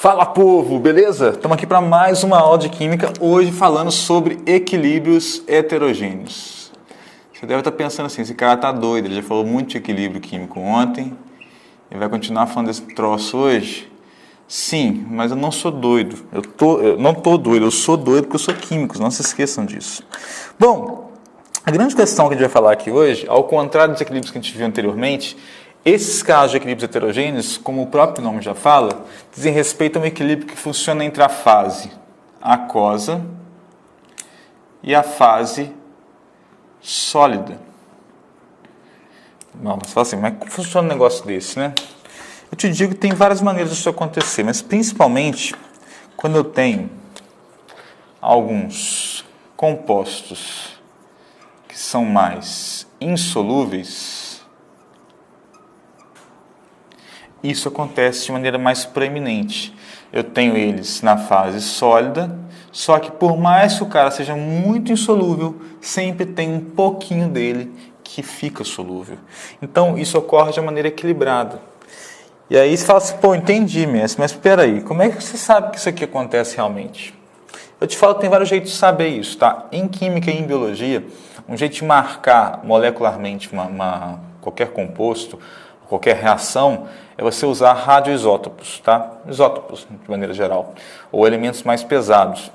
Fala, povo, beleza? Estamos aqui para mais uma aula de química, hoje falando sobre equilíbrios heterogêneos. Você deve estar pensando assim, esse cara tá doido, ele já falou muito de equilíbrio químico ontem, ele vai continuar falando desse troço hoje? Sim, mas eu não sou doido, eu não tô doido, eu sou doido porque eu sou químico, não se esqueçam disso. Bom, a grande questão que a gente vai falar aqui hoje, ao contrário dos equilíbrios que a gente viu anteriormente, esses casos de equilíbrios heterogêneos, como o próprio nome já fala, dizem respeito a um equilíbrio que funciona entre a fase aquosa e a fase sólida. Não, mas fala assim, mas como funciona um negócio desse, né? Eu te digo que tem várias maneiras disso acontecer, mas principalmente quando eu tenho alguns compostos que são mais insolúveis. Isso acontece de maneira mais proeminente. Eu tenho eles na fase sólida, só que por mais que o cara seja muito insolúvel, sempre tem um pouquinho dele que fica solúvel. Então, isso ocorre de maneira equilibrada. E aí você fala assim, pô, entendi, mestre, mas espera aí, como é que você sabe que isso aqui acontece realmente? Eu te falo que tem vários jeitos de saber isso, tá? Em química e em biologia, um jeito de marcar molecularmente qualquer composto, qualquer reação, é você usar radioisótopos, tá? Isótopos, de maneira geral, ou elementos mais pesados.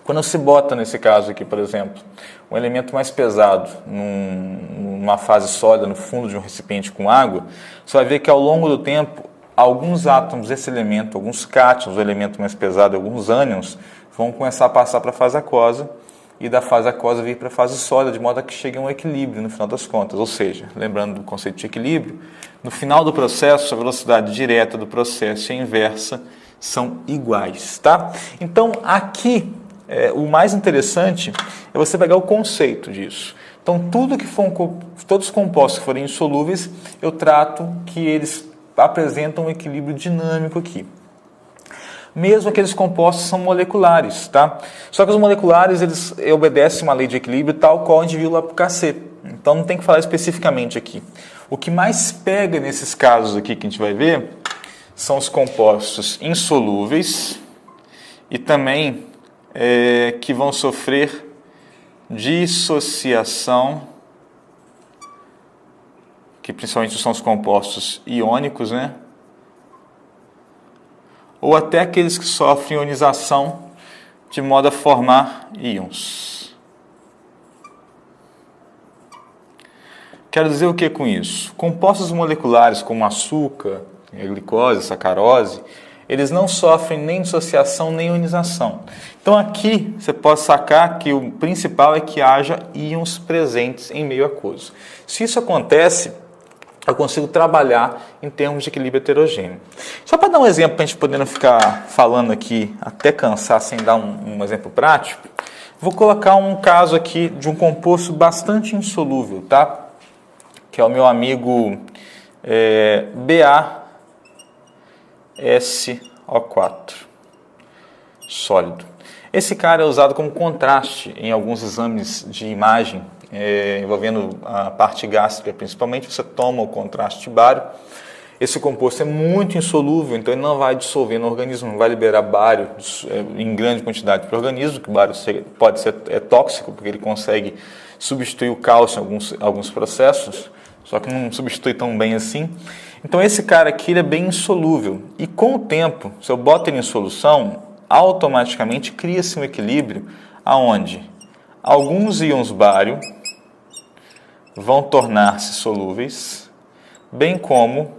Quando você bota, nesse caso aqui, por exemplo, um elemento mais pesado numa fase sólida, no fundo de um recipiente com água, você vai ver que ao longo do tempo, alguns átomos desse elemento, alguns cátions do elemento mais pesado, alguns ânions, vão começar a passar para a fase aquosa, e da fase aquosa vir para a fase sólida, de modo a que chegue a um equilíbrio no final das contas. Ou seja, lembrando do conceito de equilíbrio, no final do processo, a velocidade direta do processo e a inversa são iguais, tá? Então, aqui, o mais interessante é você pegar o conceito disso. Então, todos os compostos que forem insolúveis, eu trato que eles apresentam um equilíbrio dinâmico aqui. Mesmo aqueles compostos são moleculares, tá? Só que os moleculares, eles obedecem uma lei de equilíbrio tal qual a gente viu lá para o KC. Então não tem que falar especificamente aqui. O que mais pega nesses casos aqui que a gente vai ver são os compostos insolúveis e também que vão sofrer dissociação, que principalmente são os compostos iônicos, né? Ou até aqueles que sofrem ionização de modo a formar íons. Quero dizer o que com isso? Compostos moleculares como açúcar, a glicose, a sacarose, eles não sofrem nem dissociação nem ionização. Então aqui você pode sacar que o principal é que haja íons presentes em meio aquoso. Se isso acontece, eu consigo trabalhar em termos de equilíbrio heterogêneo. Só para dar um exemplo, para a gente poder não ficar falando aqui até cansar sem dar um exemplo prático, vou colocar um caso aqui de um composto bastante insolúvel, tá? Que é o meu amigo BaSO4, sólido. Esse cara é usado como contraste em alguns exames de imagem, envolvendo a parte gástrica principalmente. Você toma o contraste de bário. Esse composto é muito insolúvel, então ele não vai dissolver no organismo, não vai liberar bário em grande quantidade para o organismo, que o bário pode ser tóxico, porque ele consegue substituir o cálcio em alguns processos, só que não substitui tão bem assim. Então esse cara aqui ele é bem insolúvel, e com o tempo, se eu boto ele em solução, automaticamente cria-se um equilíbrio aonde alguns íons bário vão tornar-se solúveis, bem como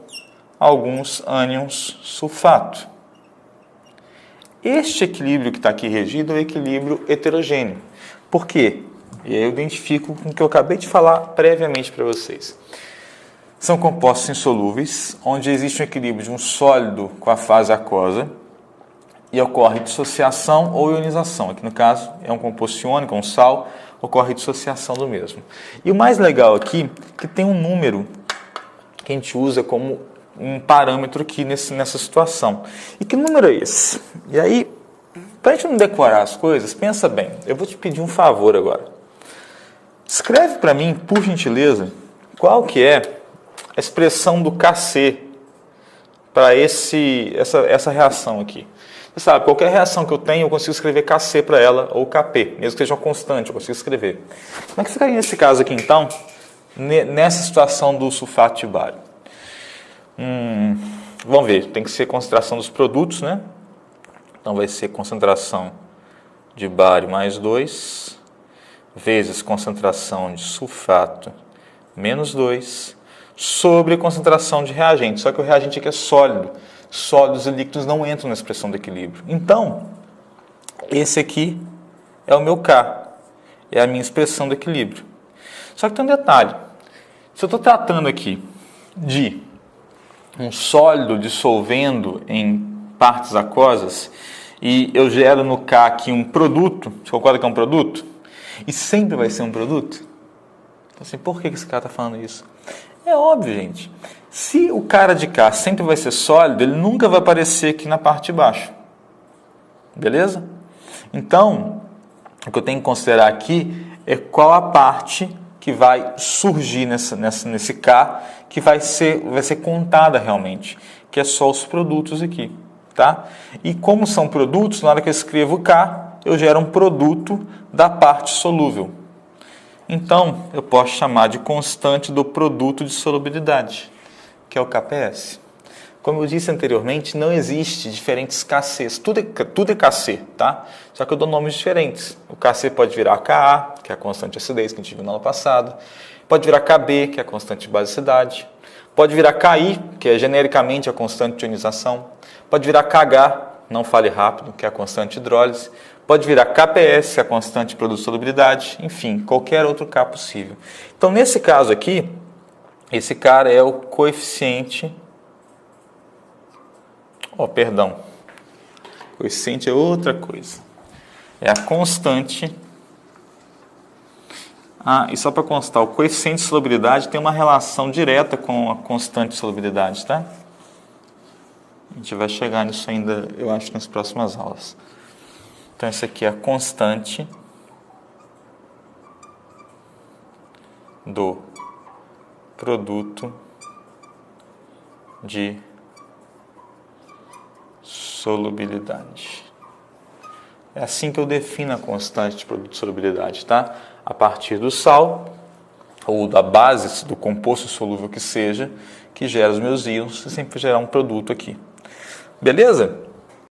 alguns ânions sulfato. Este equilíbrio que está aqui regido é o equilíbrio heterogêneo. Por quê? E aí eu identifico com o que eu acabei de falar previamente para vocês. São compostos insolúveis, onde existe um equilíbrio de um sólido com a fase aquosa, e ocorre dissociação ou ionização. Aqui no caso é um composto iônico, um sal, ocorre dissociação do mesmo. E o mais legal aqui é que tem um número que a gente usa como um parâmetro aqui nessa situação. E que número é esse? E aí, para a gente não decorar as coisas, pensa bem, eu vou te pedir um favor agora. Escreve para mim, por gentileza, qual que é a expressão do KC para essa reação aqui. Você sabe, qualquer reação que eu tenho, eu consigo escrever Kc para ela, ou Kp, mesmo que seja uma constante, eu consigo escrever. Como é que ficaria nesse caso aqui, então, nessa situação do sulfato de bário? Vamos ver, tem que ser concentração dos produtos, né? Então vai ser concentração de bário mais 2, vezes concentração de sulfato menos 2, sobre concentração de reagente. Só que o reagente aqui é sólido. Sólidos e líquidos não entram na expressão do equilíbrio. Então, esse aqui é o meu K, é a minha expressão do equilíbrio. Só que tem um detalhe. Se eu estou tratando aqui de um sólido dissolvendo em partes aquosas e eu gero no K aqui um produto, você concorda que é um produto? E sempre vai ser um produto? Então, assim, por que esse cara está falando isso? É óbvio, gente. Se o cara de cá sempre vai ser sólido, ele nunca vai aparecer aqui na parte de baixo. Beleza? Então, o que eu tenho que considerar aqui é qual a parte que vai surgir nesse K, que vai ser contada realmente, que é só os produtos aqui. Tá? E como são produtos, na hora que eu escrevo K, eu gero um produto da parte solúvel. Então, eu posso chamar de constante do produto de solubilidade, que é o Kps. Como eu disse anteriormente, não existe diferentes Kcs. Tudo é Kc, tá? Só que eu dou nomes diferentes. O Kc pode virar Ka, que é a constante de acidez que a gente viu no ano passado. Pode virar Kb, que é a constante de basicidade. Pode virar Ki, que é genericamente a constante de ionização. Pode virar Kh, não fale rápido, que é a constante de hidrólise. Pode virar Kps, que é a constante de produto de solubilidade. Enfim, qualquer outro K possível. Então, nesse caso aqui, esse cara é o coeficiente... Coeficiente é outra coisa. É a constante. E só para constar, o coeficiente de solubilidade tem uma relação direta com a constante de solubilidade, tá? A gente vai chegar nisso ainda, eu acho, nas próximas aulas. Então, essa aqui é a constante do produto de solubilidade. É assim que eu defino a constante de produto de solubilidade, tá? A partir do sal, ou da base do composto solúvel que seja, que gera os meus íons, e sempre gerar um produto aqui. Beleza?